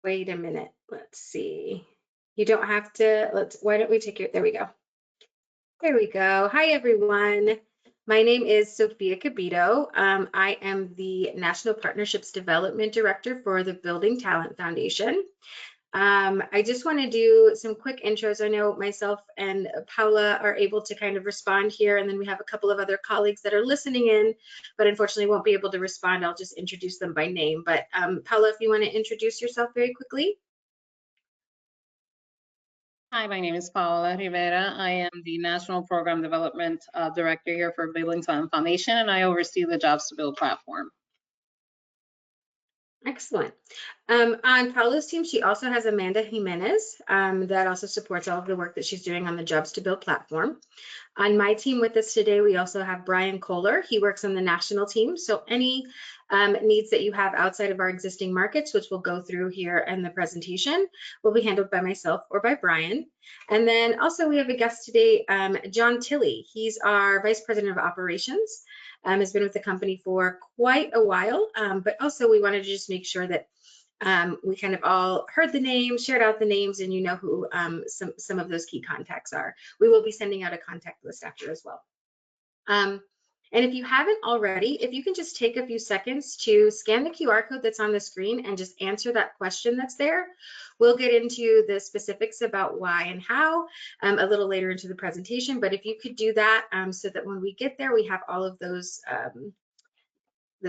Wait a minute. Let's see. You don't have to, why don't we take your, there we go. There we go. Hi, everyone. My name is Sophia Cabito. I am the National Partnerships Development Director for the Building Talent Foundation. I just want to do some quick intros. I know myself and Paula are able to kind of respond here, and then we have a couple of other colleagues that are listening in, but unfortunately won't be able to respond. I'll just introduce them by name. But Paula, if you want to introduce yourself very quickly. Hi, my name is Paola Rivera. I am the National Program Development Director here for Building Talent Foundation, and I oversee the JobsToBuild platform. Excellent. On Paula's team, she also has Amanda Jimenez that also supports all of the work that she's doing on the JobsToBuild platform. On my team with us today, we also have Brian Kohler. He works on the national team. So any needs that you have outside of our existing markets, which we'll go through here in the presentation, will be handled by myself or by Brian. And then also we have a guest today, John Tilley. He's our Vice President of Operations. Has been with the company for quite a while, but also we wanted to just make sure that we kind of all heard the names, shared out the names, and you know who some of those key contacts are. We will be sending out a contact list after as well. And if you haven't already, if you can just take a few seconds to scan the QR code that's on the screen and just answer that question that's there. We'll get into the specifics about why and how a little later into the presentation, but if you could do that so that when we get there, we have all of those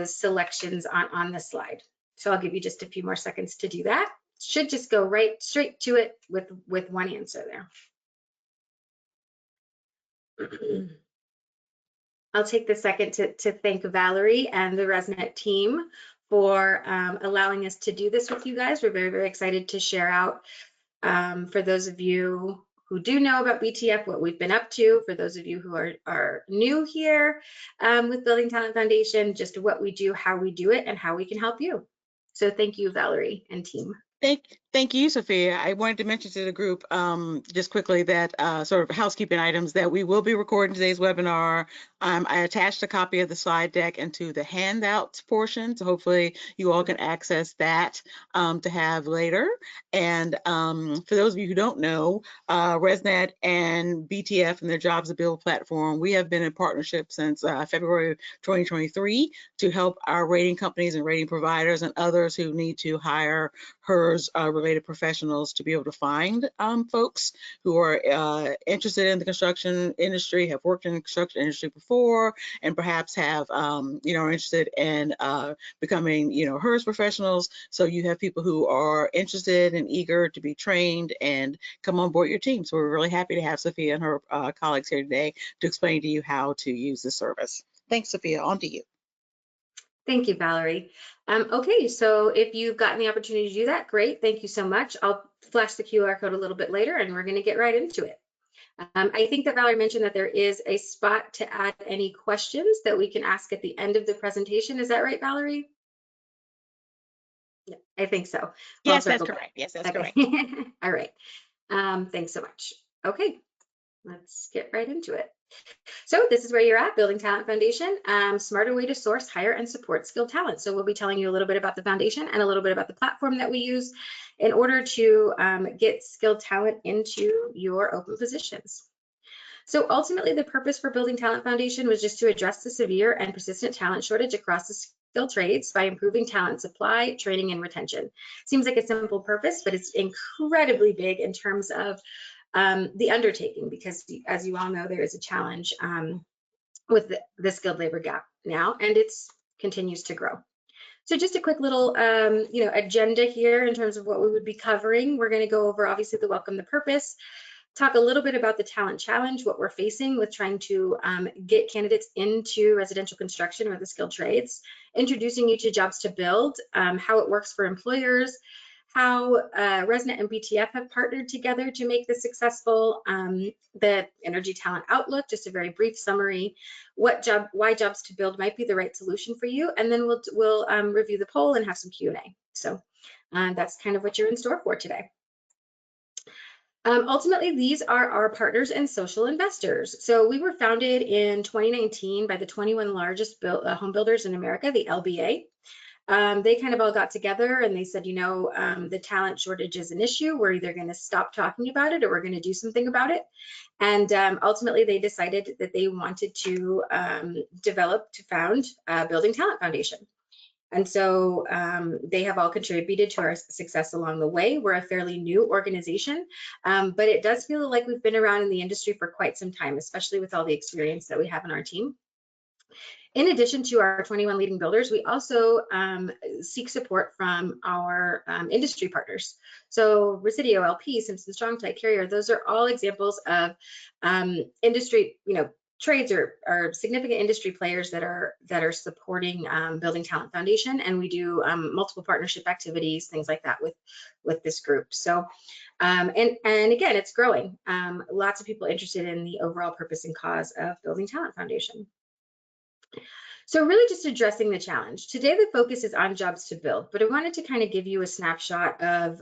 selections on the slide. So I'll give you just a few more seconds to do that. Should just go right straight to it with one answer there. I'll take the second to thank Valerie and the ResNet team for allowing us to do this with you guys. We're very, very excited to share out for those of you who do know about BTF, what we've been up to, for those of you who are new here with Building Talent Foundation, just what we do, how we do it, and how we can help you. So thank you, Valerie and team. Thank you, Sophia. I wanted to mention to the group just quickly that sort of housekeeping items that we will be recording today's webinar. I attached a copy of the slide deck into the handouts portion, so hopefully you all can access that to have later. And for those of you who don't know, ResNet and BTF and their JobsToBuild platform, we have been in partnership since February 2023 to help our rating companies and rating providers and others who need to hire HERS related professionals to be able to find folks who are interested in the construction industry, have worked in the construction industry before, and perhaps have, are interested in becoming, HERS professionals. So you have people who are interested and eager to be trained and come on board your team. So we're really happy to have Sophia and her colleagues here today to explain to you how to use the service. Thanks, Sophia. On to you. Thank you, Valerie. Okay, so if you've gotten the opportunity to do that, great. Thank you so much. I'll flash the QR code a little bit later and we're going to get right into it. I think that Valerie mentioned that there is a spot to add any questions that we can ask at the end of the presentation. Is that right, Valerie? Yeah, I think so. Yes, that's correct. Yes, that's correct. All right. Thanks so much. Okay, let's get right into it. So this is where you're at, Building Talent Foundation, smarter way to source, hire, and support skilled talent. So we'll be telling you a little bit about the foundation and a little bit about the platform that we use in order to get skilled talent into your open positions. So ultimately, the purpose for Building Talent Foundation was just to address the severe and persistent talent shortage across the skilled trades by improving talent supply, training, and retention. Seems like a simple purpose, but it's incredibly big in terms of the undertaking, because as you all know, there is a challenge with the skilled labor gap now, and it continues to grow. So just a quick little agenda here in terms of what we would be covering. We're going to go over obviously the welcome, the purpose, talk a little bit about the talent challenge, what we're facing with trying to get candidates into residential construction or the skilled trades, introducing you to JobsToBuild, how it works for employers, how ResNet and BTF have partnered together to make this successful, the Energy Talent Outlook, just a very brief summary, why JobsToBuild might be the right solution for you, and then we'll review the poll and have some Q&A. So that's kind of what you're in store for today. Ultimately, these are our partners and social investors. So we were founded in 2019 by the 21 largest home builders in America, the LBA. they kind of all got together and they said, the talent shortage is an issue. We're either going to stop talking about it or we're going to do something about it. And ultimately, they decided that they wanted to found Building Talent Foundation. And so they have all contributed to our success along the way. We're a fairly new organization, but it does feel like we've been around in the industry for quite some time, especially with all the experience that we have in our team. In addition to our 21 leading builders, we also seek support from our industry partners. So Residio, LP, Simpson Strong-Tie, Carrier, those are all examples of industry, trades or significant industry players that are supporting Building Talent Foundation, and we do multiple partnership activities, things like that with this group. So, and again, it's growing. Lots of people interested in the overall purpose and cause of Building Talent Foundation. So really just addressing the challenge. Today, the focus is on JobsToBuild, but I wanted to kind of give you a snapshot of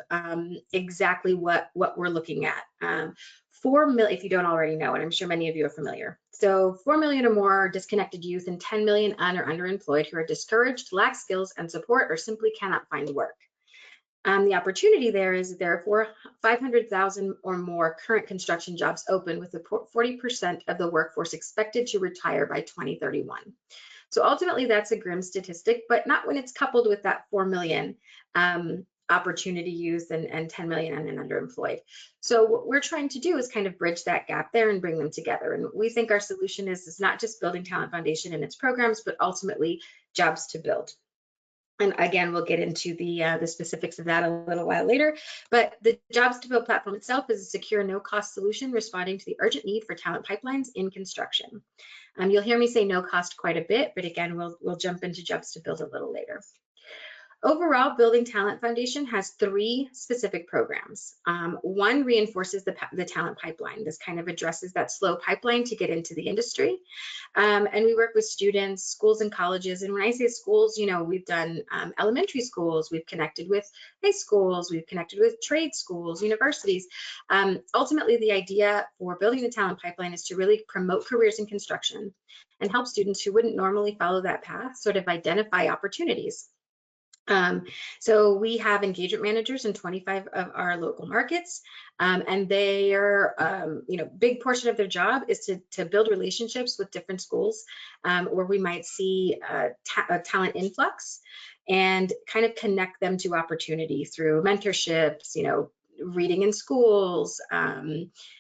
exactly what we're looking at. 4 million, if you don't already know, and I'm sure many of you are familiar. So 4 million or more disconnected youth and 10 million un or underemployed who are discouraged, lack skills and support, or simply cannot find work. The opportunity there is there are 500,000 or more current construction jobs open, with 40% of the workforce expected to retire by 2031. So ultimately, that's a grim statistic, but not when it's coupled with that 4 million opportunity youth and 10 million un and underemployed. So what we're trying to do is kind of bridge that gap there and bring them together. And we think our solution is not just Building Talent Foundation and its programs, but ultimately JobsToBuild. And again, we'll get into the specifics of that a little while later. But the JobsToBuild platform itself is a secure, no-cost solution responding to the urgent need for talent pipelines in construction. You'll hear me say no cost quite a bit, but again, we'll jump into JobsToBuild a little later. Overall, Building Talent Foundation has 3 specific programs. One reinforces the talent pipeline. This kind of addresses that slow pipeline to get into the industry. And we work with students, schools and colleges. And when I say schools, we've done elementary schools, we've connected with high schools, we've connected with trade schools, universities. Ultimately, the idea for building the talent pipeline is to really promote careers in construction and help students who wouldn't normally follow that path sort of identify opportunities. So we have engagement managers in 25 of our local markets, and they are, big portion of their job is to build relationships with different schools where we might see a talent influx and kind of connect them to opportunity through mentorships, reading in schools,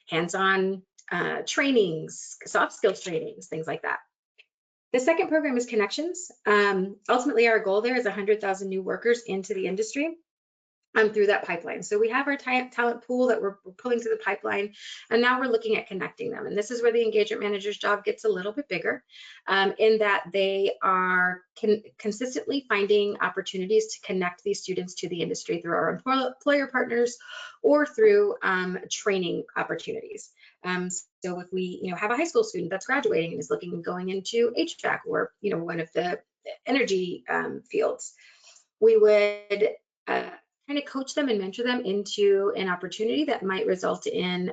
hands-on trainings, soft skills trainings, things like that. The second program is Connections. Ultimately, our goal there is 100,000 new workers into the industry through that pipeline. So we have our talent pool that we're pulling through the pipeline, and now we're looking at connecting them. And this is where the engagement manager's job gets a little bit bigger, in that they are consistently finding opportunities to connect these students to the industry through our employer partners or through training opportunities. So if we, have a high school student that's graduating and is going into HVAC or, one of the energy fields, we would kind of coach them and mentor them into an opportunity that might result in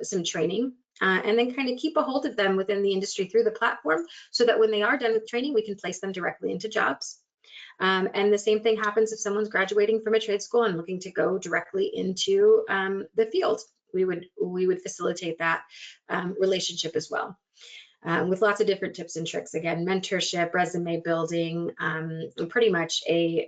some training, and then kind of keep a hold of them within the industry through the platform so that when they are done with training, we can place them directly into jobs. And the same thing happens if someone's graduating from a trade school and looking to go directly into the field. We would facilitate that relationship as well. With lots of different tips and tricks, again, mentorship, resume building, and pretty much a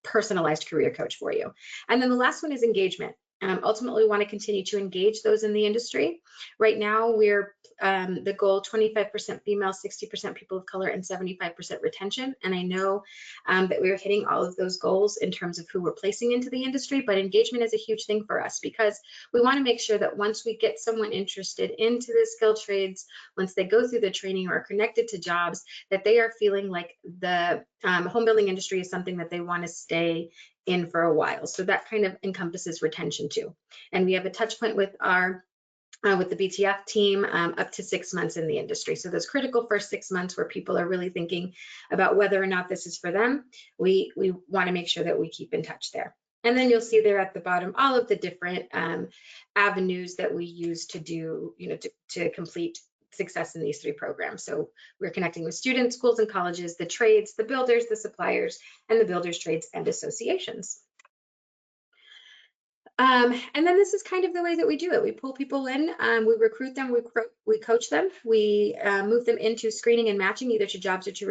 personalized career coach for you. And then the last one is engagement. Ultimately, we want to continue to engage those in the industry. Right now, we're the goal 25% female, 60% people of color, and 75% retention. And I know that we're hitting all of those goals in terms of who we're placing into the industry, but engagement is a huge thing for us because we want to make sure that once we get someone interested into the skilled trades, once they go through the training or are connected to jobs, that they are feeling like the home building industry is something that they want to stay in for a while. So that kind of encompasses retention too. And we have a touch point with our with the BTF team up to 6 months in the industry. So those critical first 6 months where people are really thinking about whether or not this is for them, we want to make sure that we keep in touch there. And then you'll see there at the bottom all of the different avenues that we use to do, to complete success in these 3 programs. So we're connecting with students, schools and colleges, the trades, the builders, the suppliers, and the builders, trades, and associations. And then this is kind of the way that we do it. We pull people in, we recruit them, we coach them, we move them into screening and matching, either to jobs or to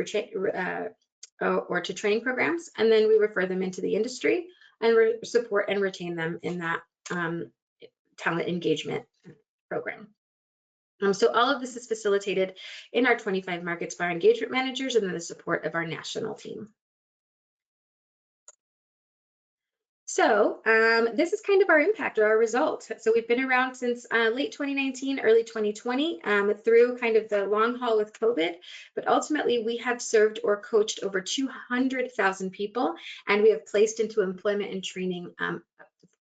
training programs, and then we refer them into the industry and support and retain them in that talent engagement program. So all of this is facilitated in our 25 markets by our engagement managers and then the support of our national team. So this is kind of our impact or our result. So we've been around since late 2019, early 2020, through kind of the long haul with COVID, but ultimately we have served or coached over 200,000 people, and we have placed into employment and training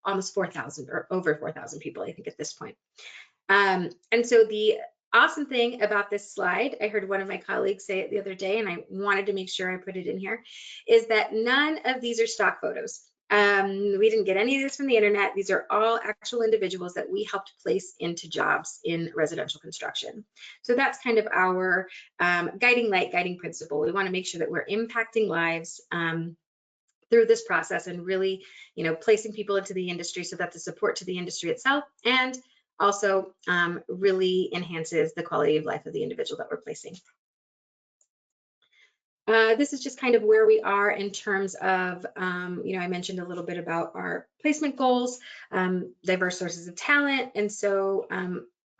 almost 4,000 or over 4,000 people, I think, at this point. And so the awesome thing about this slide, I heard one of my colleagues say it the other day, and I wanted to make sure I put it in here, is that none of these are stock photos. We didn't get any of this from the internet. These are all actual individuals that we helped place into jobs in residential construction. So that's kind of our guiding light, guiding principle. We want to make sure that we're impacting lives through this process and really, placing people into the industry so that the support to the industry itself and also really enhances the quality of life of the individual that we're placing. This is just kind of where we are in terms of, I mentioned a little bit about our placement goals, diverse sources of talent. And so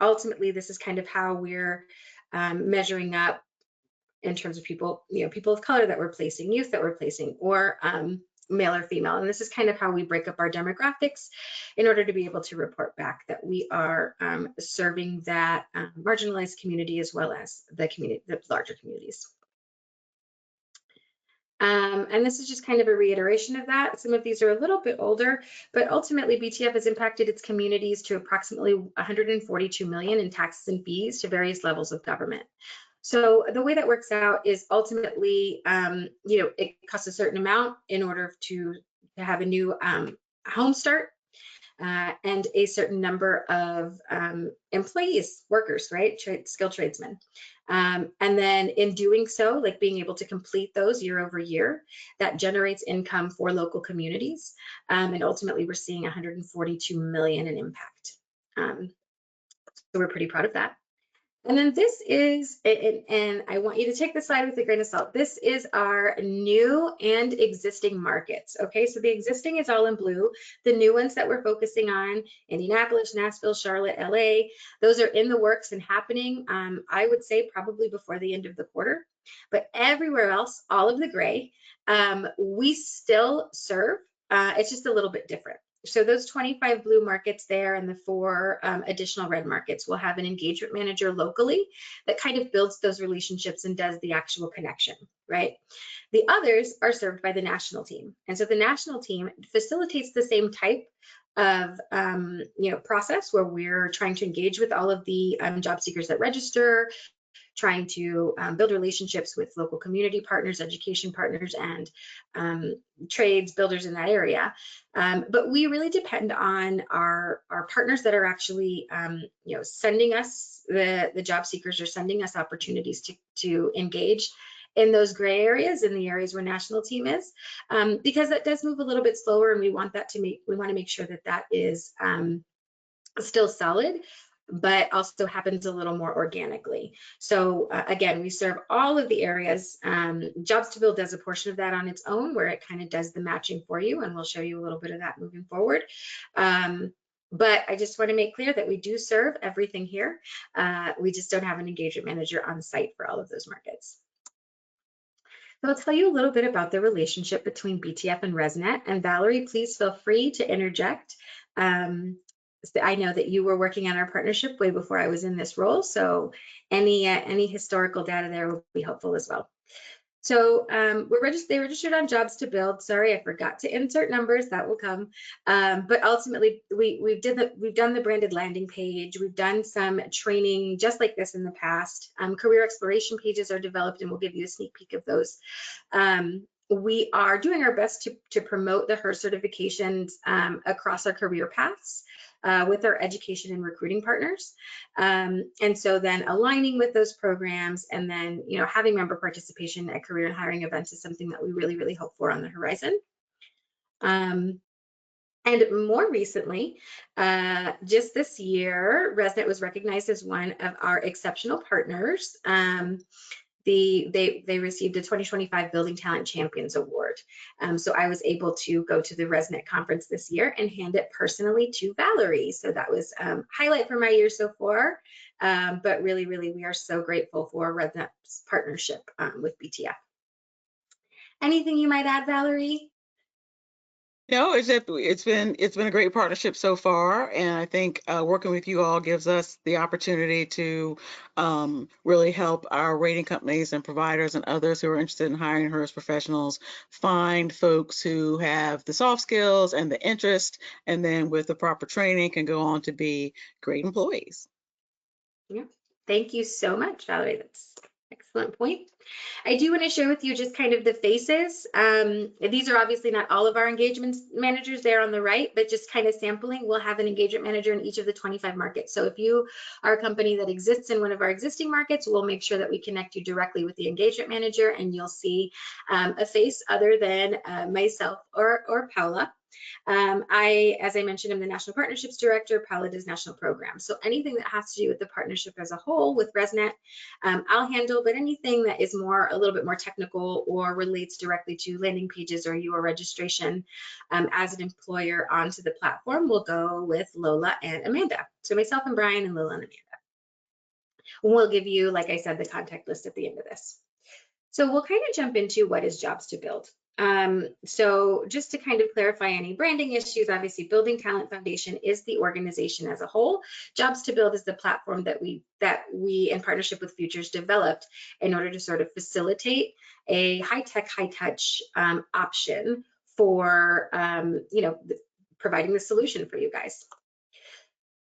ultimately, this is kind of how we're measuring up in terms of people, people of color that we're placing, youth that we're placing, or male or female. And this is kind of how we break up our demographics in order to be able to report back that we are serving that marginalized community as well as the larger communities. And this is just kind of a reiteration of that. Some of these are a little bit older, but ultimately BTF has impacted its communities to approximately 142 million in taxes and fees to various levels of government. So the way that works out is ultimately, it costs a certain amount in order to have a new home start. And a certain number of employees, workers, right? Skilled tradesmen. And then in doing so, like being able to complete those year over year, that generates income for local communities. And ultimately, we're seeing 142 million in impact. So we're pretty proud of that. And then this is, and I want you to take this slide with a grain of salt. This is our new and existing markets. Okay, so the existing is all in blue. The new ones that we're focusing on, Indianapolis, Nashville, Charlotte, LA, those are in the works and happening, I would say probably before the end of the quarter. But everywhere else, all of the gray, we still serve. It's just a little bit different. So those 25 blue markets there and the 4 additional red markets will have an engagement manager locally that kind of builds those relationships and does the actual connection, right? The others are served by the national team. And so the national team facilitates the same type of process where we're trying to engage with all of the job seekers that register, trying to build relationships with local community partners, education partners, and trades builders in that area. But we really depend on our partners that are actually, sending us, the job seekers are sending us opportunities to engage in those gray areas, in the areas where national team is, because that does move a little bit slower, and we want to make sure that that is still solid, but also happens a little more organically. So again, we serve all of the areas. JobsToBuild does a portion of that on its own, where it kind of does the matching for you, and we'll show you a little bit of that moving forward. But I just want to make clear that we do serve everything here. We just don't have an engagement manager on site for all of those markets. So I'll tell you a little bit about the relationship between BTF and ResNet. And Valerie, please feel free to interject. I know that you were working on our partnership way before I was in this role, so any historical data there will be helpful as well. So they registered on JobsToBuild. Sorry, I forgot to insert numbers. That will come. But ultimately, we've done the branded landing page. We've done some training just like this in the past. Career exploration pages are developed, and we'll give you a sneak peek of those. We are doing our best to promote the HER certifications across our career paths. with our education and recruiting partners. And so then aligning with those programs and then, having member participation at career and hiring events is something that we really, really hope for on the horizon. And more recently, just this year, ResNet was recognized as one of our exceptional partners. They received a 2025 Building Talent Champions Award. So I was able to go to the ResNet conference this year and hand it personally to Valerie. So that was highlight for my year so far. But really, really, we are so grateful for ResNet's partnership with BTF. Anything you might add, Valerie? No, it's been a great partnership so far, and I think working with you all gives us the opportunity to really help our rating companies and providers and others who are interested in hiring HERS professionals find folks who have the soft skills and the interest, and then with the proper training can go on to be great employees. Yeah, thank you so much, Valerie. That's an excellent point. I do want to share with you just kind of the faces. These are obviously not all of our engagement managers there on the right, but just kind of sampling. We'll have an engagement manager in each of the 25 markets. So if you are a company that exists in one of our existing markets, we'll make sure that we connect you directly with the engagement manager, and you'll see a face other than myself or Paula. As I mentioned, I'm the National Partnerships Director. Paula does National Programs. So anything that has to do with the partnership as a whole with ResNet, I'll handle, but anything that is a little bit more technical or relates directly to landing pages or your registration as an employer onto the platform will go with Lola and Amanda. So myself and Brian and Lola and Amanda. We'll give you, like I said, the contact list at the end of this. So we'll kind of jump into what is JobsToBuild. So just to kind of clarify any branding issues, obviously Building Talent Foundation is the organization as a whole. JobsToBuild is the platform that we in partnership with Futures developed in order to sort of facilitate a high-tech, high-touch option for providing the solution for you guys.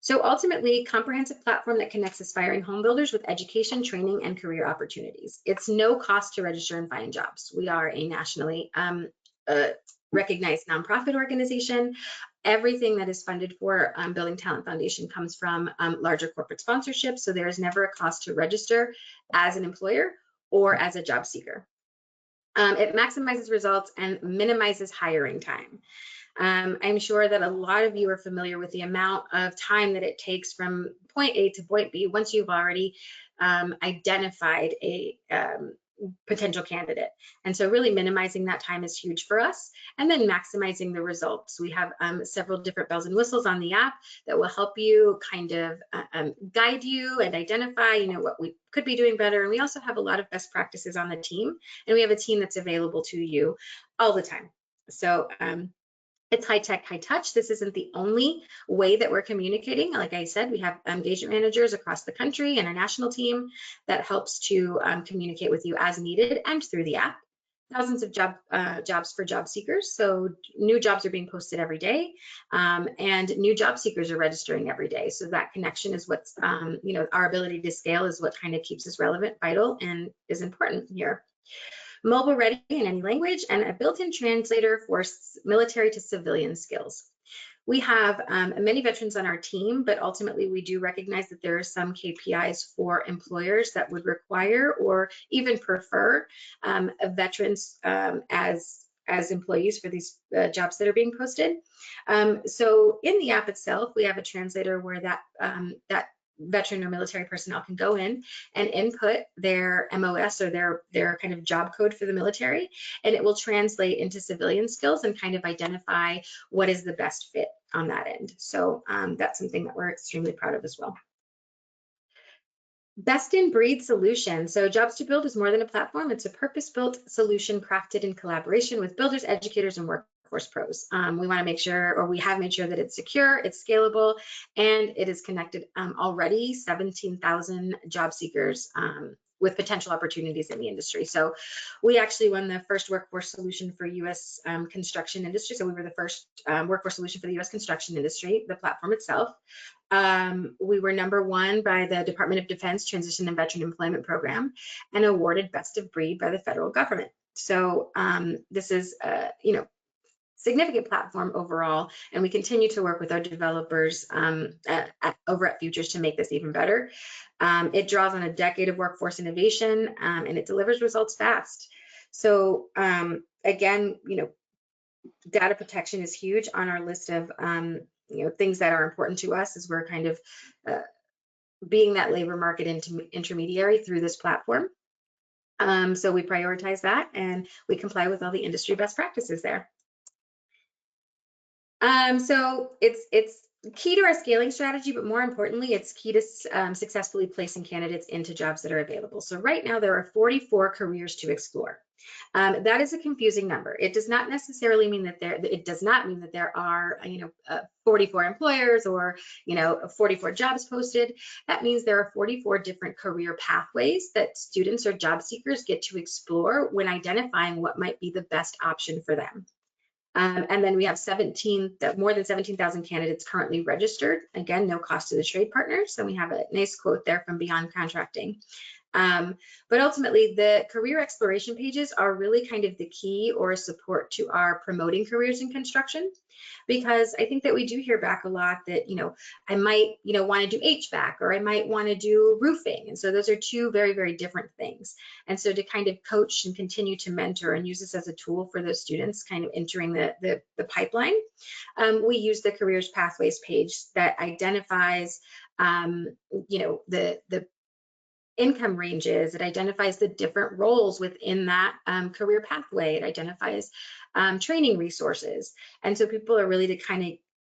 So ultimately, comprehensive platform that connects aspiring home builders with education, training, and career opportunities. It's no cost to register and find jobs. We are a nationally recognized nonprofit organization. Everything that is funded for Building Talent Foundation comes from larger corporate sponsorships. So there is never a cost to register as an employer or as a job seeker. It maximizes results and minimizes hiring time. I'm sure that a lot of you are familiar with the amount of time that it takes from point A to point B once you've already identified a potential candidate. And so really minimizing that time is huge for us, and then maximizing the results. We have several different bells and whistles on the app that will help you kind of guide you and identify, what we could be doing better. And we also have a lot of best practices on the team, and we have a team that's available to you all the time. So it's high tech, high touch. This isn't the only way that we're communicating. Like I said, we have engagement managers across the country and a national team that helps to communicate with you as needed and through the app. Thousands of jobs for job seekers. So new jobs are being posted every day, and new job seekers are registering every day. So that connection is what's, our ability to scale is what kind of keeps us relevant, vital, and is important here. Mobile ready in any language, and a built-in translator for military to civilian skills. We have many veterans on our team, but ultimately we do recognize that there are some KPIs for employers that would require or even prefer veterans as employees for these jobs that are being posted. So in the app itself, we have a translator where that veteran or military personnel can go in and input their MOS or their kind of job code for the military, and it will translate into civilian skills and kind of identify what is the best fit on that end. So that's something that we're extremely proud of as well. Best in breed solution. So JobsToBuild is more than a platform. It's a purpose-built solution crafted in collaboration with builders, educators, and workforce pros. We want to make sure, or we have made sure, that it's secure, it's scalable, and it is connected already 17,000 job seekers with potential opportunities in the industry. So we actually won the first workforce solution for U.S. Construction industry. So we were the first workforce solution for the U.S. construction industry, the platform itself. We were #1 by the Department of Defense Transition and Veteran Employment Program, and awarded best of breed by the federal government. So this is, significant platform overall, and we continue to work with our developers over at Futures to make this even better. It draws on a decade of workforce innovation, and it delivers results fast. So again, data protection is huge on our list of things that are important to us as we're kind of being that labor market intermediary through this platform. So we prioritize that, and we comply with all the industry best practices there. So it's key to our scaling strategy, but more importantly, it's key to successfully placing candidates into jobs that are available. So right now there are 44 careers to explore. That is a confusing number. It does not necessarily mean that there are 44 employers or 44 jobs posted. That means there are 44 different career pathways that students or job seekers get to explore when identifying what might be the best option for them. And then we have more than 17,000 candidates currently registered. Again, no cost to the trade partners. So we have a nice quote there from Beyond Contracting. But ultimately, the career exploration pages are really kind of the key or a support to our promoting careers in construction, because I think that we do hear back a lot that, I might, want to do HVAC, or I might want to do roofing. And so those are two very, very different things. And so to kind of coach and continue to mentor and use this as a tool for those students kind of entering the pipeline, we use the careers pathways page that identifies, the income ranges. It identifies the different roles within that career pathway. It identifies training resources. And so people are really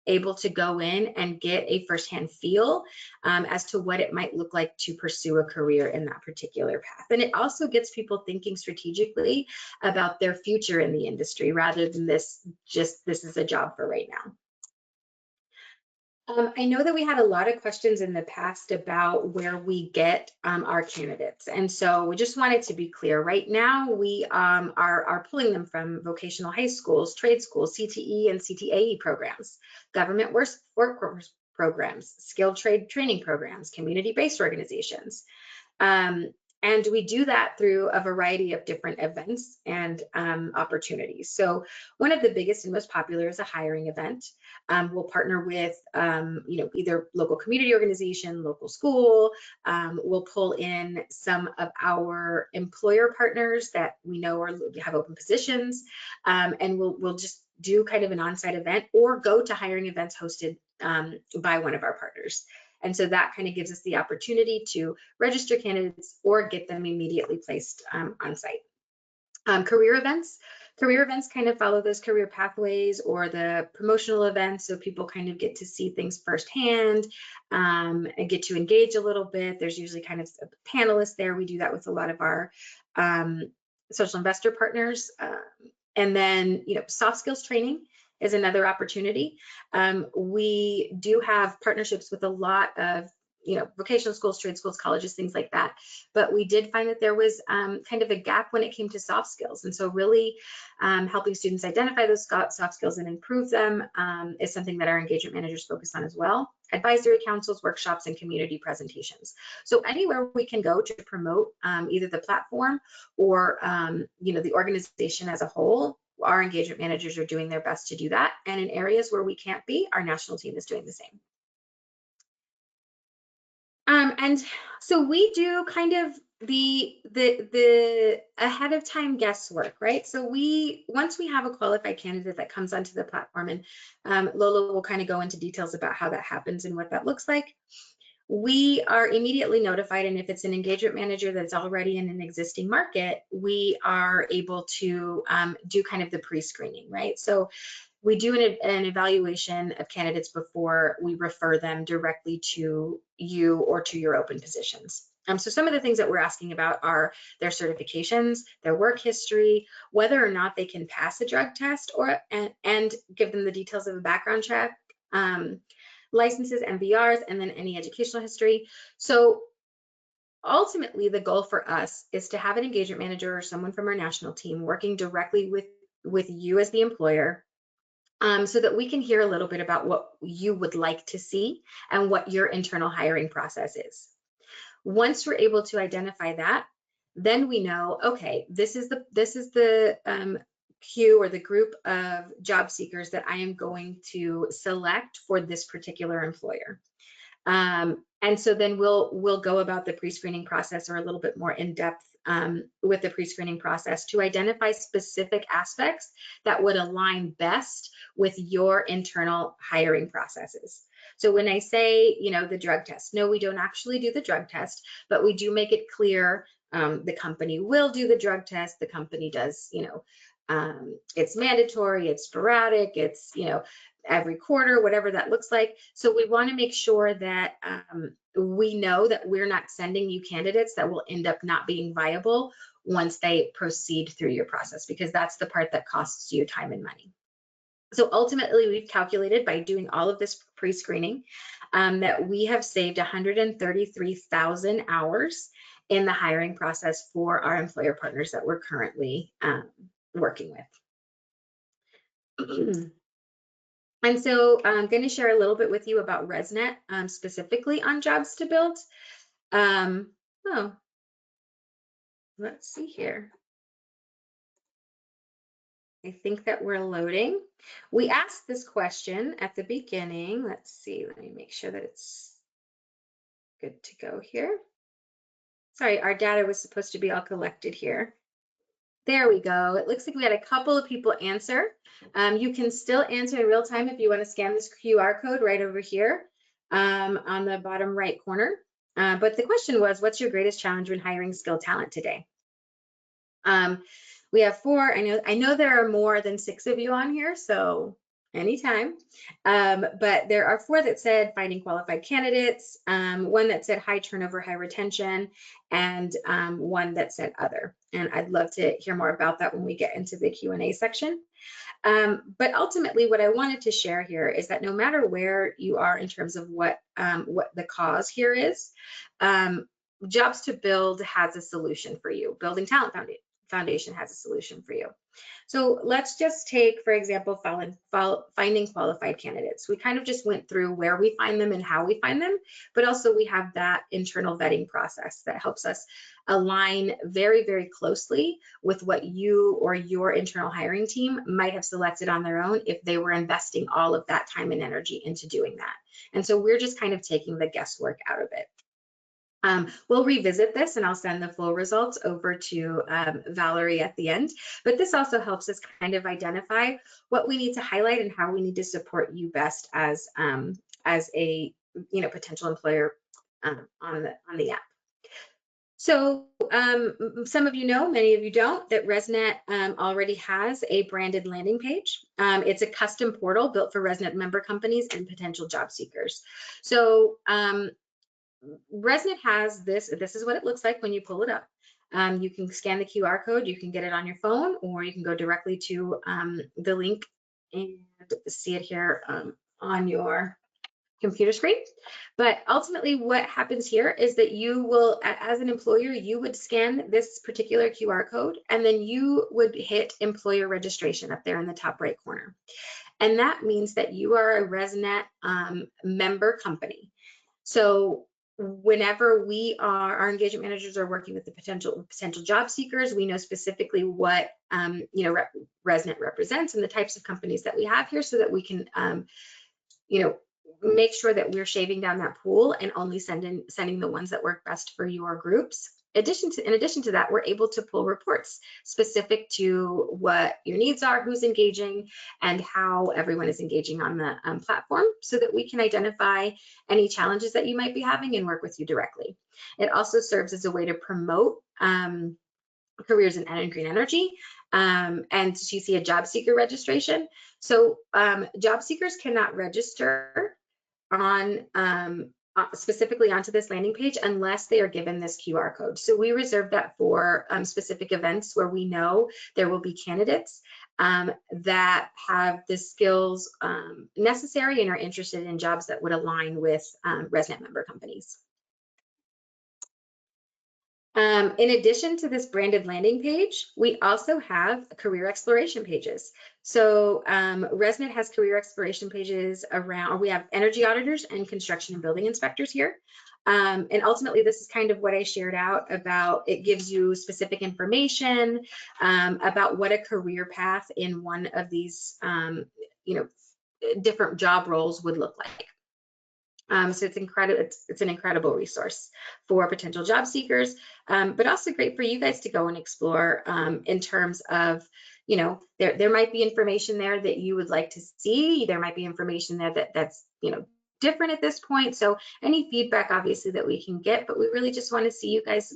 able to go in and get a firsthand feel as to what it might look like to pursue a career in that particular path. And it also gets people thinking strategically about their future in the industry, rather than this is a job for right now. I know that we had a lot of questions in the past about where we get our candidates. And so we just wanted to be clear. Right now, we are pulling them from vocational high schools, trade schools, CTE and CTAE programs, government workforce programs, skilled trade training programs, community-based organizations. And we do that through a variety of different events and opportunities. So one of the biggest and most popular is a hiring event. We'll partner with, either local community organization, local school. We'll pull in some of our employer partners that we know have open positions, and we'll just do kind of an on-site event or go to hiring events hosted by one of our partners. And so that kind of gives us the opportunity to register candidates or get them immediately placed on site. Career events kind of follow those career pathways or the promotional events, so people kind of get to see things firsthand and get to engage a little bit. There's usually kind of a panelist there. We do that with a lot of our social investor partners. And then, soft skills training is another opportunity. We do have partnerships with a lot of vocational schools, trade schools, colleges, things like that. But we did find that there was kind of a gap when it came to soft skills. And so really helping students identify those soft skills and improve them is something that our engagement managers focus on as well. Advisory councils, workshops, and community presentations. So anywhere we can go to promote either the platform or the organization as a whole, our engagement managers are doing their best to do that. And in areas where we can't be, our national team is doing the same. And so we do kind of the ahead of time guesswork, right? So once we have a qualified candidate that comes onto the platform, and Lola will kind of go into details about how that happens and what that looks like, we are immediately notified. And if it's an engagement manager that's already in an existing market, we are able to do kind of the pre-screening, right? So we do an evaluation of candidates before we refer them directly to you or to your open positions. So some of the things that we're asking about are their certifications, their work history, whether or not they can pass a drug test, and give them the details of a background check, licenses, MVRs, and then any educational history. So ultimately, the goal for us is to have an engagement manager or someone from our national team working directly with you as the employer, so that we can hear a little bit about what you would like to see and what your internal hiring process is. Once we're able to identify that, then we know, okay, this is the queue or the group of job seekers that I am going to select for this particular employer. And so then we'll go about the pre-screening process, or a little bit more in depth with the pre-screening process, to identify specific aspects that would align best with your internal hiring processes. So when I say, the drug test, no, we don't actually do the drug test, but we do make it clear the company will do the drug test. The company does, it's mandatory, it's sporadic, it's, every quarter, whatever that looks like. So we want to make sure that we know that we're not sending you candidates that will end up not being viable once they proceed through your process, because that's the part that costs you time and money. So ultimately, we've calculated by doing all of this pre-screening that we have saved 133,000 hours in the hiring process for our employer partners that we're currently working with. And so I'm going to share a little bit with you about ResNet, specifically on JobsToBuild. Let's see here. I think that we're loading. We asked this question at the beginning. Let's see, let me make sure that it's good to go here. Sorry, our data was supposed to be all collected here. There we go. It looks like we had a couple of people answer. You can still answer in real time if you want to scan this QR code right over here on the bottom right corner. But the question was, what's your greatest challenge when hiring skilled talent today? We have 4. I know there are more than 6 of you on here, so anytime. But there are 4 that said finding qualified candidates, 1 that said high turnover, high retention, and 1 that said other. And I'd love to hear more about that when we get into the Q&A section. But ultimately, what I wanted to share here is that no matter where you are in terms of what the cause here is, JobsToBuild has a solution for you. Building Talent Foundation has a solution for you. So let's just take, for example, finding qualified candidates. We kind of just went through where we find them and how we find them, but also we have that internal vetting process that helps us align very, very closely with what you or your internal hiring team might have selected on their own if they were investing all of that time and energy into doing that. And so we're just kind of taking the guesswork out of it. We'll revisit this and I'll send the full results over to Valerie at the end, but this also helps us kind of identify what we need to highlight and how we need to support you best as a potential employer on the app. So some of you know, many of you don't, that ResNet already has a branded landing page. It's a custom portal built for ResNet member companies and potential job seekers. So ResNet has this is what it looks like when you pull it up. You can scan the QR code, you can get it on your phone, or you can go directly to the link and see it here on your computer screen. But ultimately what happens here is that you will, as an employer, you would scan this particular QR code and then you would hit employer registration up there in the top right corner. And that means that you are a ResNet member company. So whenever our engagement managers are working with the potential job seekers, we know specifically what ResNet represents and the types of companies that we have here, so that we can make sure that we're shaving down that pool and only sending the ones that work best for your groups. In addition to that, we're able to pull reports specific to what your needs are, who's engaging, and how everyone is engaging on the platform, so that we can identify any challenges that you might be having and work with you directly. It also serves as a way to promote careers in green energy, and you see a job seeker registration. So job seekers cannot register on specifically onto this landing page unless they are given this QR code. So we reserve that for specific events where we know there will be candidates that have the skills necessary and are interested in jobs that would align with ResNet member companies. In addition to this branded landing page, we also have career exploration pages. So ResNet has career exploration pages around, we have energy auditors and construction and building inspectors here. And ultimately, this is kind of what I shared out about. It gives you specific information about what a career path in one of these, different job roles would look like. So it's incredible. It's an incredible resource for potential job seekers, but also great for you guys to go and explore in terms of, there might be information there that you would like to see. There might be information there that's different at this point. So any feedback, obviously, that we can get, but we really just want to see you guys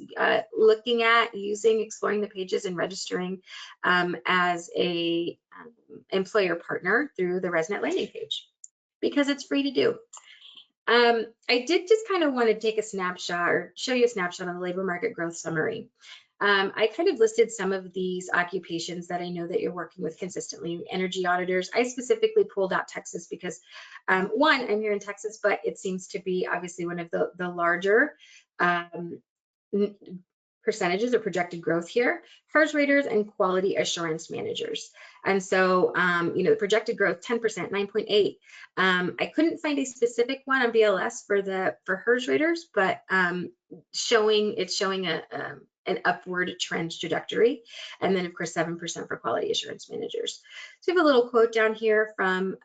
looking at, using, exploring the pages and registering as a employer partner through the ResNet landing page, because it's free to do. I did just kind of want to take a snapshot or show you a snapshot on the labor market growth summary. I kind of listed some of these occupations that I know that you're working with consistently. Energy auditors. I specifically pulled out Texas because, one, I'm here in Texas, but it seems to be obviously one of the larger percentages of projected growth here. HERS raters and quality assurance managers. And so, the projected growth, 10%, 9.8. I couldn't find a specific one on BLS for HERS raters, but it's showing an upward trend trajectory. And then, of course, 7% for quality assurance managers. So we have a little quote down here from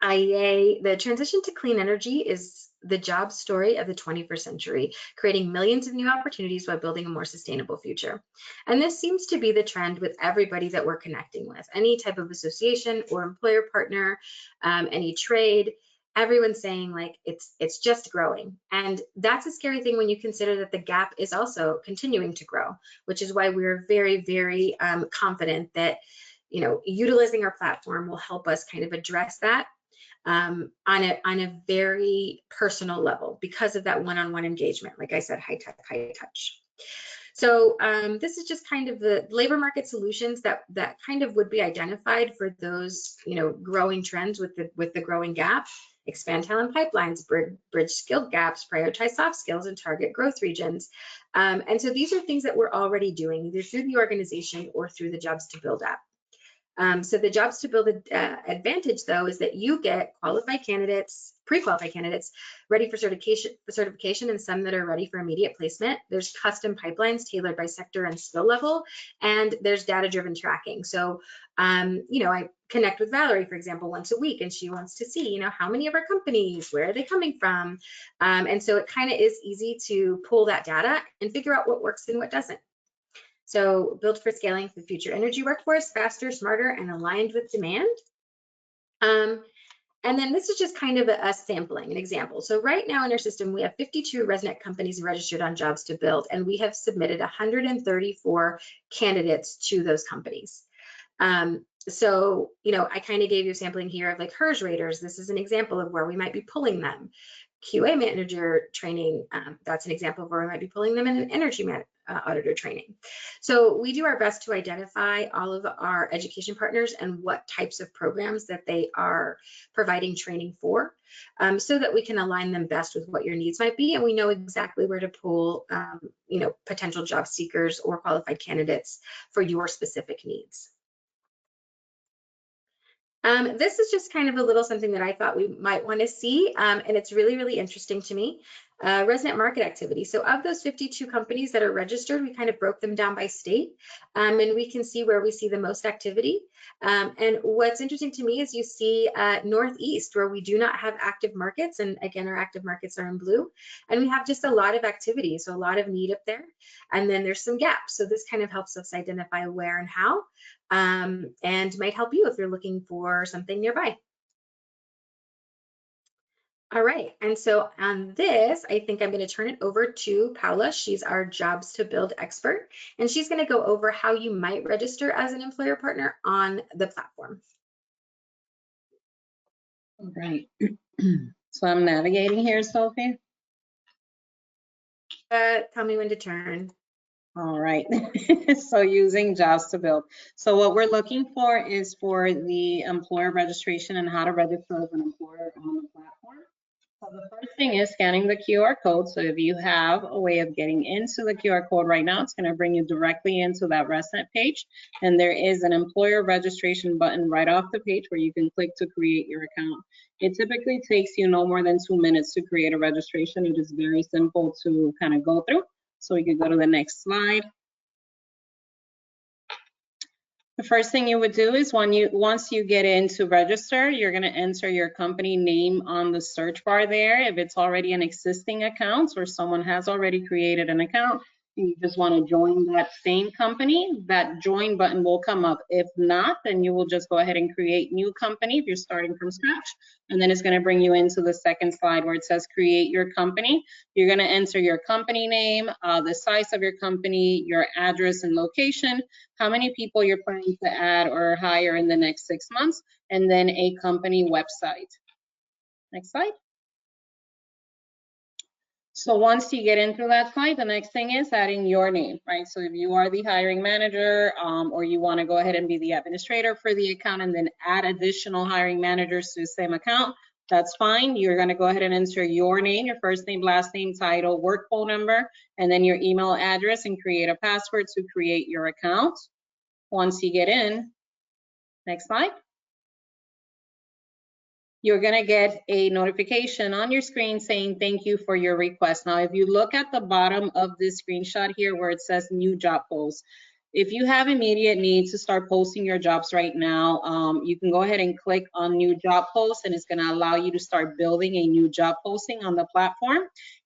IEA. The transition to clean energy is the job story of the 21st century, creating millions of new opportunities while building a more sustainable future. And this seems to be the trend with everybody that we're connecting with, any type of association or employer partner, any trade. Everyone's saying like it's just growing. And that's a scary thing when you consider that the gap is also continuing to grow, which is why we're very, very confident that utilizing our platform will help us kind of address that on a very personal level because of that one-on-one engagement. Like I said, high tech, high touch. So this is just kind of the labor market solutions that kind of would be identified for those growing trends with the growing gap. Expand talent pipelines, bridge skilled gaps, prioritize soft skills, and target growth regions. And so these are things that we're already doing either through the organization or through the JobsToBuild app. So the JobsToBuild advantage, though, is that you get qualified candidates, pre-qualified candidates, ready for certification, and some that are ready for immediate placement. There's custom pipelines tailored by sector and skill level, and there's data-driven tracking. So, I connect with Valerie, for example, once a week, and she wants to see, how many of our companies, where are they coming from? And so it kind of is easy to pull that data and figure out what works and what doesn't. So built for scaling for the future energy workforce, faster, smarter, and aligned with demand. And then this is just kind of a sampling, an example. So right now in our system, we have 52 ResNet companies registered on JobsToBuild, and we have submitted 134 candidates to those companies. So, I kind of gave you a sampling here of like HERS raters. This is an example of where we might be pulling them. QA manager training, that's an example of where we might be pulling them in an energy auditor training. So we do our best to identify all of our education partners and what types of programs that they are providing training for, so that we can align them best with what your needs might be, and we know exactly where to pull potential job seekers or qualified candidates for your specific needs. This is just kind of a little something that I thought we might want to see, and it's really, really interesting to me. ResNet market activity. So of those 52 companies that are registered, we kind of broke them down by state, and we can see where we see the most activity. And what's interesting to me is you see Northeast, where we do not have active markets, and again, our active markets are in blue, and we have just a lot of activity, so a lot of need up there. And then there's some gaps. So this kind of helps us identify where and how, and might help you if you're looking for something nearby. All right, and so on this, I think I'm going to turn it over to Paula. She's our JobsToBuild expert, and she's going to go over how you might register as an employer partner on the platform. All right, so I'm navigating here, Sophie. Tell me when to turn. All right, so using JobsToBuild. So what we're looking for is for the employer registration and how to register as an employer on the platform. So the first thing is scanning the QR code. So if you have a way of getting into the QR code right now, it's going to bring you directly into that ResNet page. And there is an employer registration button right off the page where you can click to create your account. It typically takes you no more than 2 minutes to create a registration. It is very simple to kind of go through. So we can go to the next slide. The first thing you would do is once you get in to register, you're going to enter your company name on the search bar there. If it's already an existing account or someone has already created an account, and you just want to join that same company, that join button will come up. If not, then you will just go ahead and create new company if you're starting from scratch. And then it's going to bring you into the second slide where it says create your company. You're going to enter your company name, the size of your company, your address and location, how many people you're planning to add or hire in the next 6 months, and then a company website. Next slide. So once you get into that slide, the next thing is adding your name, right? So if you are the hiring manager or you want to go ahead and be the administrator for the account and then add additional hiring managers to the same account, that's fine. You're going to go ahead and enter your name, your first name, last name, title, work phone number, and then your email address and create a password to create your account. Once you get in, next slide. You're going to get a notification on your screen saying thank you for your request. Now, if you look at the bottom of this screenshot here where it says new job post, if you have immediate need to start posting your jobs right now, you can go ahead and click on new job post and it's going to allow you to start building a new job posting on the platform.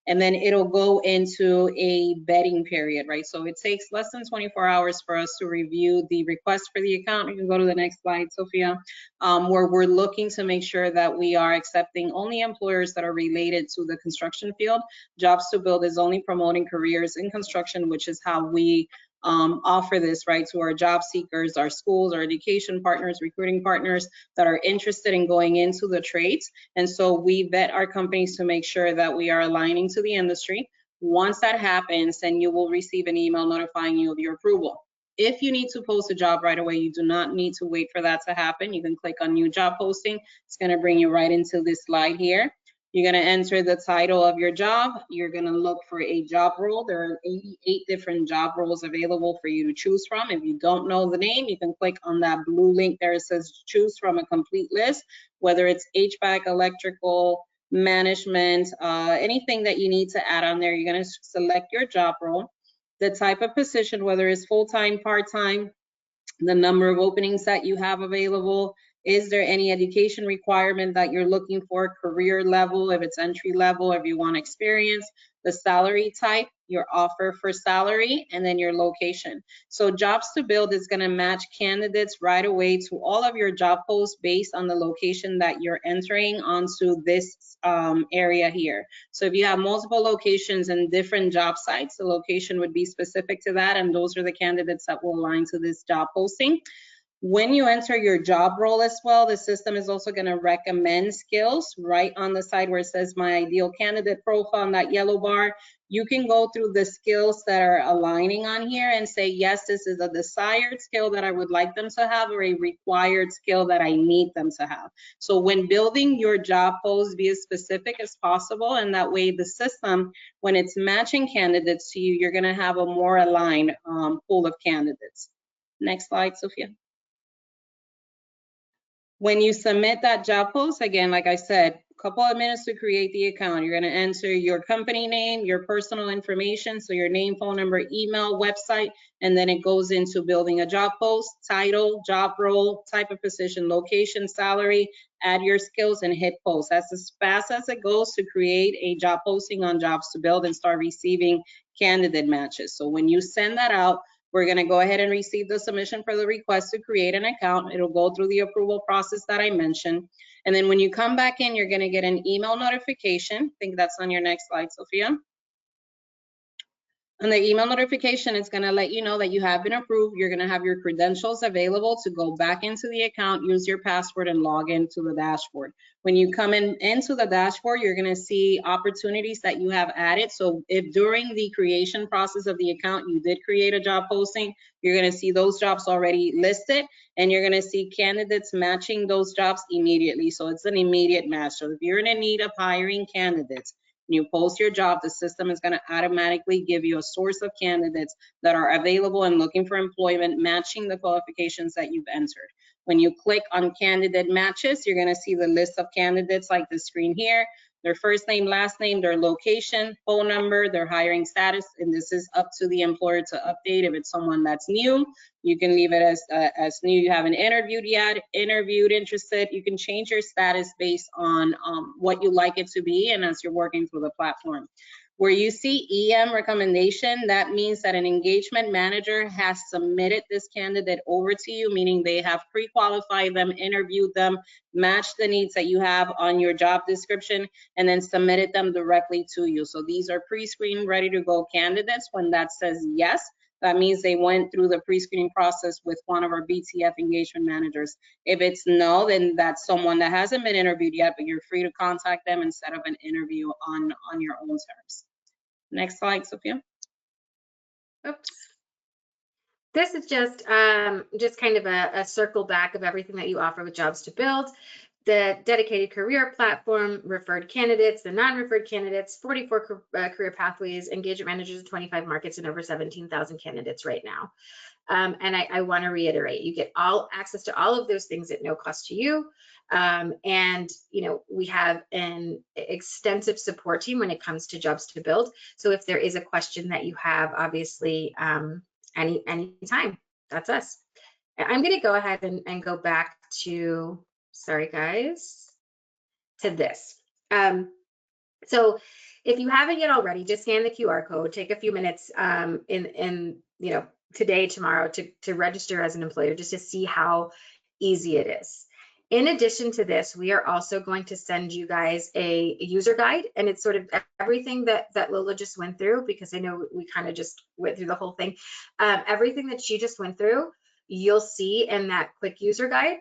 And then it'll go into a vetting period, right? So it takes less than 24 hours for us to review the request for the account. You can go to the next slide, Sophia, where we're looking to make sure that we are accepting only employers that are related to the construction field. JobsToBuild is only promoting careers in construction, which is how we offer this, right, to our job seekers, our schools, our education partners, recruiting partners that are interested in going into the trades. And so we vet our companies to make sure that we are aligning to the industry. Once that happens, then you will receive an email notifying you of your approval. If you need to post a job right away, you do not need to wait for that to happen. You can click on new job posting. It's going to bring you right into this slide here. You're going to enter the title of your job. You're going to look for a job role. There are 88 different job roles available for you to choose from. If you don't know the name, you can click on that blue link there. It says choose from a complete list, whether it's HVAC, electrical, management, anything that you need to add on there. You're going to select your job role, the type of position, whether it's full-time, part-time, the number of openings that you have available. Is there any education requirement that you're looking for, career level, if it's entry level, if you want experience, the salary type, your offer for salary, and then your location. So JobsToBuild is going to match candidates right away to all of your job posts based on the location that you're entering onto this area here. So if you have multiple locations and different job sites, the location would be specific to that, and those are the candidates that will align to this job posting. When you enter your job role as well, the system is also going to recommend skills right on the side where it says my ideal candidate profile on that yellow bar. You can go through the skills that are aligning on here and say, yes, this is a desired skill that I would like them to have or a required skill that I need them to have. So when building your job post, be as specific as possible. And that way the system, when it's matching candidates to you, you're going to have a more aligned pool of candidates. Next slide, Sophia. When you submit that job post, again, like I said, a couple of minutes to create the account. You're going to enter your company name, your personal information, so your name, phone number, email, website, and then it goes into building a job post, title, job role, type of position, location, salary, add your skills, and hit post. That's as fast as it goes to create a job posting on JobsToBuild and start receiving candidate matches. So when you send that out, we're going to go ahead and receive the submission for the request to create an account. It'll go through the approval process that I mentioned. And then when you come back in, you're going to get an email notification. I think that's on your next slide, Sophia. And the email notification is going to let you know that you have been approved. You're going to have your credentials available to go back into the account, use your password, and log into the dashboard. When you come into the dashboard, you're going to see opportunities that you have added. So if during the creation process of the account, you did create a job posting, you're going to see those jobs already listed, and you're going to see candidates matching those jobs immediately. So it's an immediate match. So if you're in need of hiring candidates, when you post your job, the system is going to automatically give you a source of candidates that are available and looking for employment, matching the qualifications that you've entered. When you click on candidate matches, you're going to see the list of candidates like the screen here, their first name, last name, their location, phone number, their hiring status, and this is up to the employer to update. If it's someone that's new, you can leave it as new. You haven't interviewed yet, interviewed, interested. You can change your status based on what you like it to be and as you're working through the platform. Where you see EM recommendation, that means that an engagement manager has submitted this candidate over to you, meaning they have pre-qualified them, interviewed them, matched the needs that you have on your job description, and then submitted them directly to you. So these are pre-screened, ready to go candidates. When that says yes, that means they went through the pre-screening process with one of our BTF engagement managers. If it's no, then that's someone that hasn't been interviewed yet, but you're free to contact them and set up an interview on your own terms. Next slide, Sophia. Oops. This is just kind of a circle back of everything that you offer with JobsToBuild. The dedicated career platform, referred candidates, the non-referred candidates, 44 career pathways, engagement managers in 25 markets, and over 17,000 candidates right now. And I want to reiterate, you get all access to all of those things at no cost to you. And we have an extensive support team when it comes to JobsToBuild. So if there is a question that you have, obviously, anytime, that's us. I'm going to go ahead and go back to, sorry guys, to this. So if you haven't yet already, just scan the QR code, take a few minutes in today, tomorrow to register as an employer, just to see how easy it is. In addition to this, we are also going to send you guys a user guide, and it's sort of everything that Lola just went through, because I know we kind of just went through the whole thing. Everything that she just went through, you'll see in that quick user guide.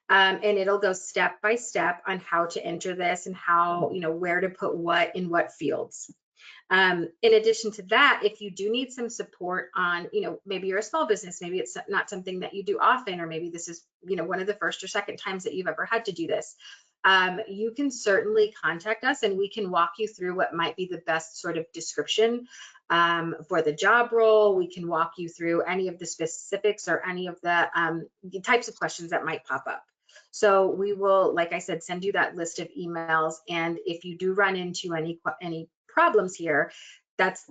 And it'll go step by step on how to enter this and how, where to put what in what fields. In addition to that, if you do need some support on, maybe you're a small business, maybe it's not something that you do often, or maybe this is, one of the first or second times that you've ever had to do this, you can certainly contact us and we can walk you through what might be the best sort of description for the job role. We can walk you through any of the specifics or any of the types of questions that might pop up. So we will, like I said, send you that list of emails. And if you do run into any problems here, that's,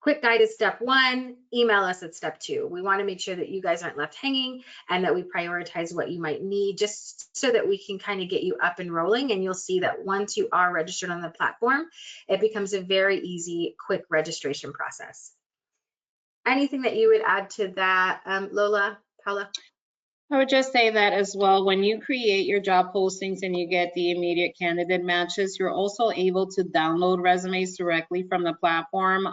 quick guide is step 1, email us at step 2. We want to make sure that you guys aren't left hanging and that we prioritize what you might need, just so that we can kind of get you up and rolling. And you'll see that once you are registered on the platform, it becomes a very easy, quick registration process. Anything that you would add to that, Lola, Paula? I would just say that as well, when you create your job postings and you get the immediate candidate matches, you're also able to download resumes directly from the platform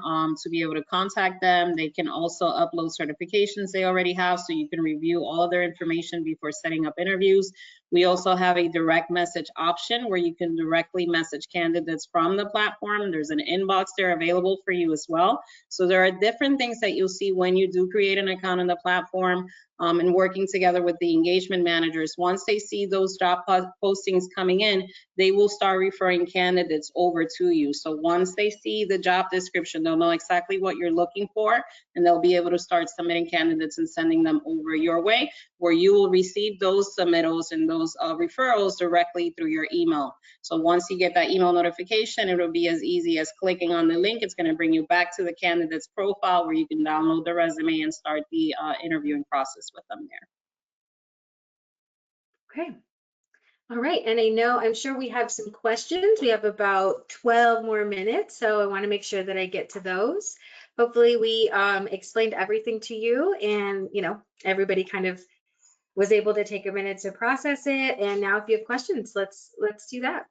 to be able to contact them. They can also upload certifications they already have, so you can review all of their information before setting up interviews. We also have a direct message option where you can directly message candidates from the platform. There's an inbox there available for you as well. So there are different things that you'll see when you do create an account on the platform. And working together with the engagement managers. Once they see those job postings coming in, they will start referring candidates over to you. So once they see the job description, they'll know exactly what you're looking for, and they'll be able to start submitting candidates and sending them over your way, where you will receive those submittals and those referrals directly through your email. So once you get that email notification, it'll be as easy as clicking on the link. It's going to bring you back to the candidate's profile where you can download the resume and start the interviewing process with them there. Okay. All right. And I'm sure we have some questions. We have about 12 more minutes, so I want to make sure that I get to those. Hopefully we explained everything to you, and everybody kind of was able to take a minute to process it. And now if you have questions, let's do that.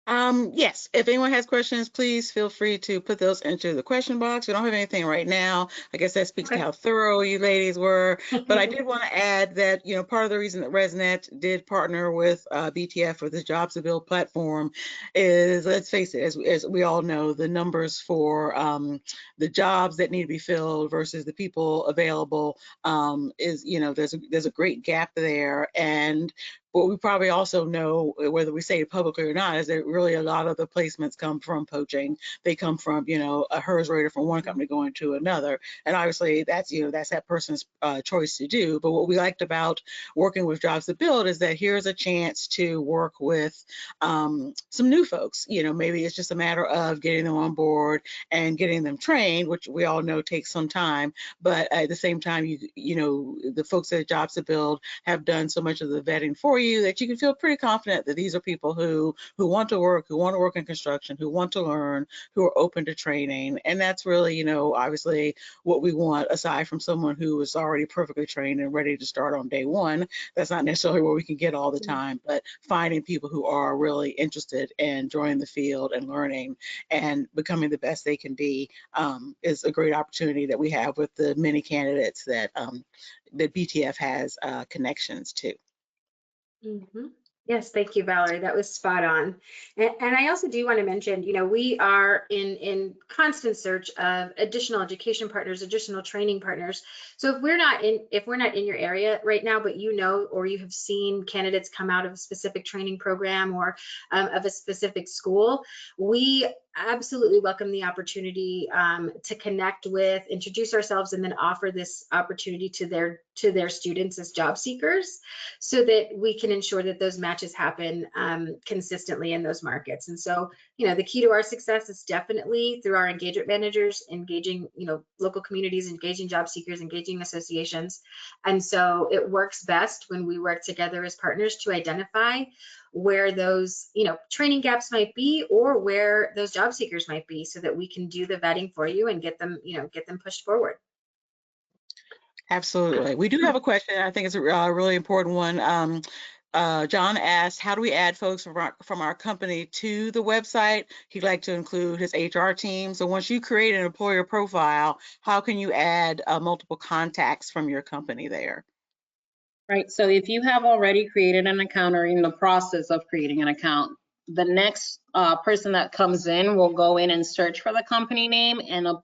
Yes, if anyone has questions, please feel free to put those into the question box. We don't have anything right now. I guess that speaks to Okay. how thorough you ladies were. But I did want to add that, part of the reason that ResNet did partner with BTF for this JobsToBuild platform is, let's face it, as we all know, the numbers for the jobs that need to be filled versus the people available is, there's a great gap there. And what we probably also know, whether we say it publicly or not, is that really a lot of the placements come from poaching. They come from, a HERS rater from one company going to another. And obviously that's that person's choice to do. But what we liked about working with JobsToBuild is that here's a chance to work with some new folks. Maybe it's just a matter of getting them on board and getting them trained, which we all know takes some time. But at the same time, the folks at JobsToBuild have done so much of the vetting for you that you can feel pretty confident that these are people who want to work in construction, who want to learn, who are open to training. And that's really, obviously what we want, aside from someone who is already perfectly trained and ready to start on day one. That's not necessarily what we can get all the time, but finding people who are really interested in joining the field and learning and becoming the best they can be is a great opportunity that we have with the many candidates that BTF has connections to. Mhm. Yes, thank you, Valerie. That was spot on. And I also do want to mention, we are in constant search of additional education partners, additional training partners. So if we're not in your area right now, but or you have seen candidates come out of a specific training program or of a specific school, we absolutely welcome the opportunity to connect with, introduce ourselves, and then offer this opportunity to their students as job seekers, so that we can ensure that those matches happen consistently in those markets. And so, the key to our success is definitely through our engagement managers, engaging, local communities, engaging job seekers, engaging associations. And so it works best when we work together as partners to identify where those, training gaps might be, or where those job seekers might be, so that we can do the vetting for you and get them pushed forward. Absolutely. We do have a question. I think it's a really important one. John asked, how do we add folks from our company to the website? He'd like to include his HR team. So once you create an employer profile, how can you add multiple contacts from your company there? Right, so if you have already created an account or in the process of creating an account, the next person that comes in will go in and search for the company name, and a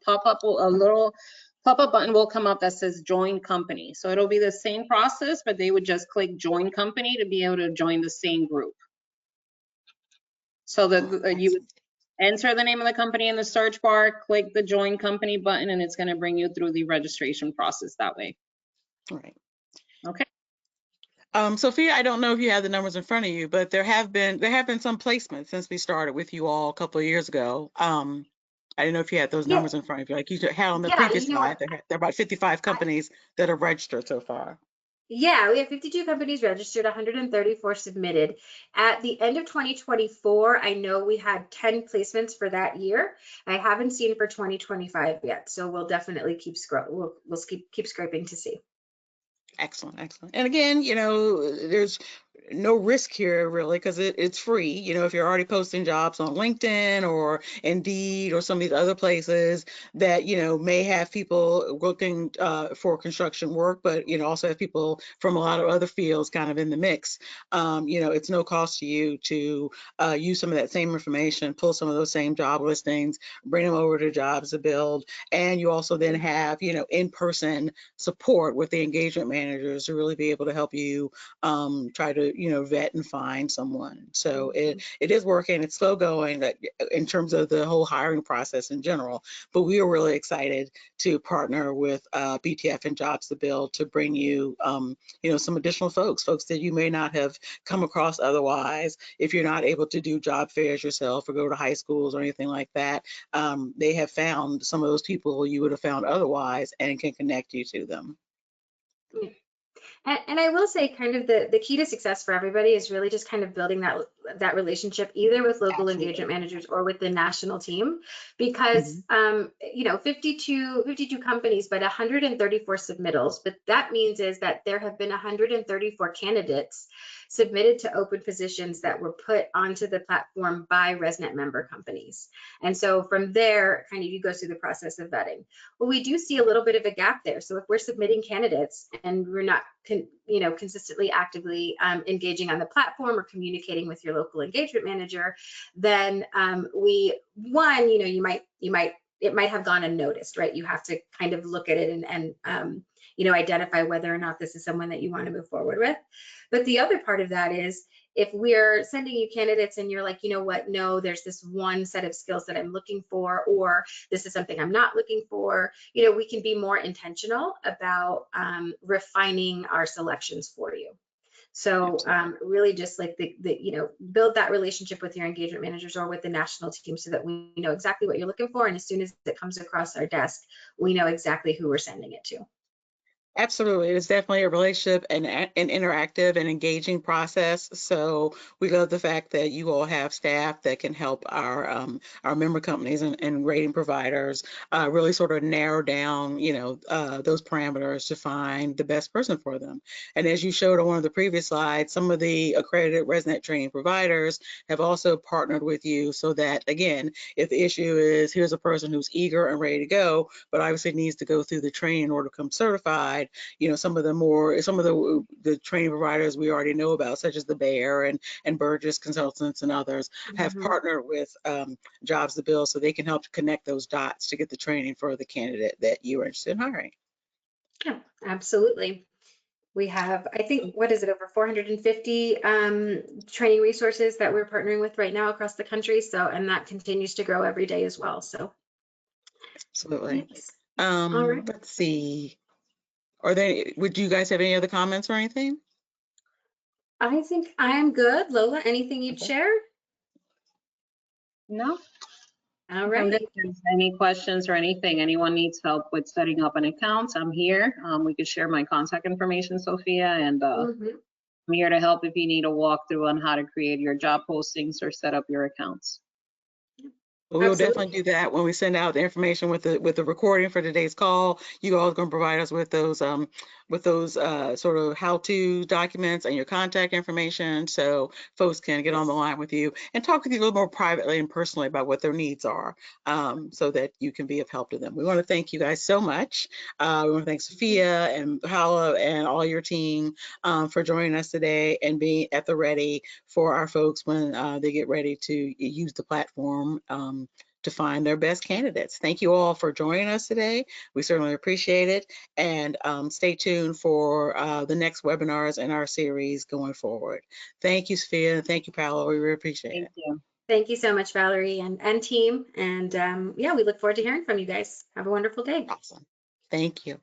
little pop-up button will come up that says join company. So it'll be the same process, but they would just click join company to be able to join the same group. So you would enter the name of the company in the search bar, click the join company button, and it's going to bring you through the registration process that way. All right. Okay. Sophia, I don't know if you have the numbers in front of you, but there have been some placements since we started with you all a couple of years ago. I didn't know if you had those numbers in front of you. Like you had on the previous slide, there are about 55 companies that have registered so far. Yeah, we have 52 companies registered, 134 submitted. At the end of 2024, I know we had 10 placements for that year. I haven't seen for 2025 yet, so we'll definitely keep keep scraping to see. Excellent, excellent. And again, there's no risk here really, because it's free. If you're already posting jobs on LinkedIn or Indeed or some of these other places that, may have people looking for construction work, but, also have people from a lot of other fields kind of in the mix. It's no cost to you to use some of that same information, pull some of those same job listings, bring them over to JobsToBuild. And you also then have, in-person support with the engagement managers to really be able to help you try to vet and find someone. So it is working. It's slow going in terms of the whole hiring process in general, but we are really excited to partner with BTF and JobsToBuild to bring you some additional folks that you may not have come across otherwise. If you're not able to do job fairs yourself or go to high schools or anything like that, they have found some of those people you would have found otherwise and can connect you to them. And I will say, kind of the key to success for everybody is really just kind of building that that relationship either with local Absolutely. engagement managers or with the national team, because you know, 52 companies, but 134 submittals. But that means is that there have been 134 candidates submitted to open positions that were put onto the platform by ResNet member companies. And so from there, kind of you go through the process of vetting. Well, we do see a little bit of a gap there. So if we're submitting candidates and we're not, you know, consistently actively engaging on the platform or communicating with your local engagement manager, then you know, it might have gone unnoticed, right? You have to kind of look at it and you know, identify whether or not this is someone that you want to move forward with. But the other part of that is, if we're sending you candidates and you're like, you know what, no, there's this one set of skills that I'm looking for, or this is something I'm not looking for, you know, we can be more intentional about refining our selections for you. So really just like you know, build that relationship with your engagement managers or with the national team so that we know exactly what you're looking for. And as soon as it comes across our desk, we know exactly who we're sending it to. Absolutely. It's definitely a relationship and an interactive and engaging process. So we love the fact that you all have staff that can help our member companies and rating providers really sort of narrow down, you know, those parameters to find the best person for them. And as you showed on one of the previous slides, some of the accredited ResNet training providers have also partnered with you so that, again, if the issue is here's a person who's eager and ready to go, but obviously needs to go through the training in order to become certified, you know, some of the training providers we already know about, such as the Bayer and Burgess Consultants and others, have partnered with JobsToBuild so they can help to connect those dots to get the training for the candidate that you are interested in hiring. Yeah, absolutely. We have, I think, what is it, over 450 training resources that we're partnering with right now across the country. So, and that continues to grow every day as well. So, Absolutely. yes. All right. Let's see. Would you guys have any other comments or anything? I think I'm good. Lola, anything you'd share? No. All If right. there's any questions or anything, anyone needs help with setting up an account, I'm here. We could share my contact information, Sophia, and I'm here to help if you need a walkthrough on how to create your job postings or set up your accounts. Well, we'll Absolutely. definitely do that when we send out the information with the recording for today's call. You all are going to provide us with those sort of how-to documents and your contact information, so folks can get on the line with you and talk with you a little more privately and personally about what their needs are, so that you can be of help to them. We want to thank you guys so much. We want to thank Sophia and Paula and all your team for joining us today and being at the ready for our folks when they get ready to use the platform to find their best candidates. Thank you all for joining us today. We certainly appreciate it. And stay tuned for the next webinars in our series going forward. Thank you, Sophia. Thank you, Paolo. We really appreciate it. Thank you. Thank you so much, Valerie and team. And yeah, we look forward to hearing from you guys. Have a wonderful day. Awesome. Thank you.